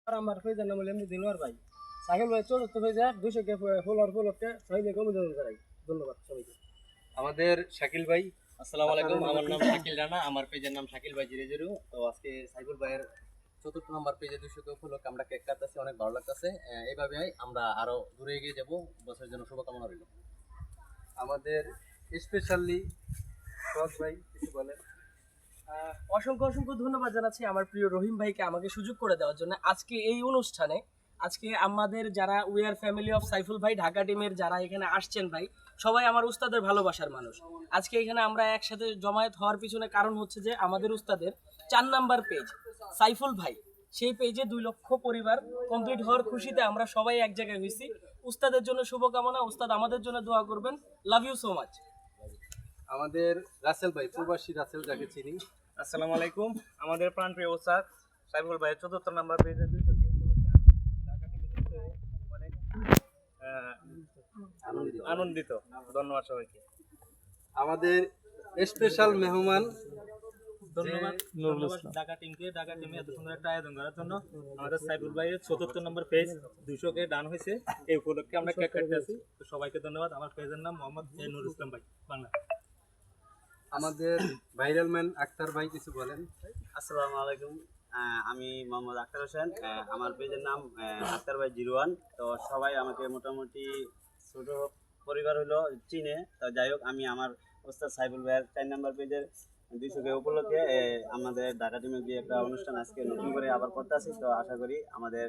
আর আমার পেজের নাম হলো এমনি দিলওয়ার ভাই। সাইকেল ভাই চতুর্থ পেজে 200 কে ফলোয়ার উপলক্ষে সবাইকে অভিনন্দন জানাই। ধন্যবাদ সবাইকে। আমাদের শাকিল ভাই, আসসালামু আলাইকুম। আমার নাম শাকিল রানা, আমার পেজের নাম শাকিল ভাই 00। তো আজকে সাইফুল ভাইয়ের চতুর্থ নাম্বার পেজে 200 কে উপলক্ষে আমরা কেক কাটতেছি, অনেক ভালো লাগতেছে। এইভাবে আমরা আরো দূরে এগিয়ে যাব। বছরের জন্য শুভকামনা রইল। আমাদের স্পেশালি রস ভাই কিছু বলেন। অসংখ্য অসংখ্য ধন্যবাদ জানাচ্ছি আমার প্রিয় রহিম ভাইকে আমাকে সুযোগ করে দেওয়ার জন্য আজকে এই অনুষ্ঠানে। আজকে আমাদের যারা we are family of Saiful ভাই ঢাকা টিমের যারা এখানে আসছেন ভাই, সবাই আমার উস্তাদের ভালোবাসার মানুষ। আজকে এখানে আমরা একসাথে জমায়েত হওয়ার পিছনে কারণ হচ্ছে যে আমাদের উস্তাদের 4 নাম্বার পেজ সাইফুল ভাই, সেই পেজে 2 লক্ষ পরিবার কমপ্লিট হওয়ার খুশিতে আমরা সবাই এক জায়গায় হয়েছি। উস্তাদের জন্য শুভকামনা, উস্তাদ আমাদের জন্য দোয়া করবেন। Love you so much. আমাদের রাসেল ভাই, প্রবাসী রাসেল যাকে চিনি। আসসালামু আলাইকুম। আমাদের প্রাণপ্রিয় ওস্তাদ সাইফুল ভাইয়ের 4th নাম্বার পেজে 200 কে উপলক্ষে আমি ঢাকা টিমের অনেক আনন্দিত। ধন্যবাদ সবাইকে। আমাদের স্পেশাল মেহমান ধন্যবাদ ঢাকা টিমকে, ঢাকা টিমে এত সুন্দর একটা আয়োজন করার জন্য। আমাদের সাইফুল ভাইয়ের 4th নাম্বার পেজ 200 কে ডান হয়েছে, এই উপলক্ষে আমরা কেক কাটতে আছি। তো সবাইকে ধন্যবাদ। আমার পেজের নাম মোহাম্মদ নুরুল ইসলাম ভাই, বাংলা। আমাদের ভাইরাল ম্যান আক্তার ভাই কিছু বলেন। আসসালামু আলাইকুম। আমি মোহাম্মদ আক্তার হোসেন। আমার পেজের নাম আক্তার ভাই 01। তো সবাই আমাকে মোটামুটি ছোট পরিবার হলো চিনে। তো যাই হোক, আমি আমার ওস্তাদ সাইফুল ভাইয়ের 4 নাম্বার পেজের 200 কে উপলক্ষে আমাদের ঢাকা টিমে যে একটা অনুষ্ঠান আজকে নতুন করে আবার করতে আসি। তো আশা করি আমাদের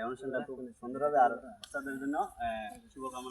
অনুষ্ঠানটা খুব সুন্দর হবে। আর ওস্তাদের জন্য শুভকামনা।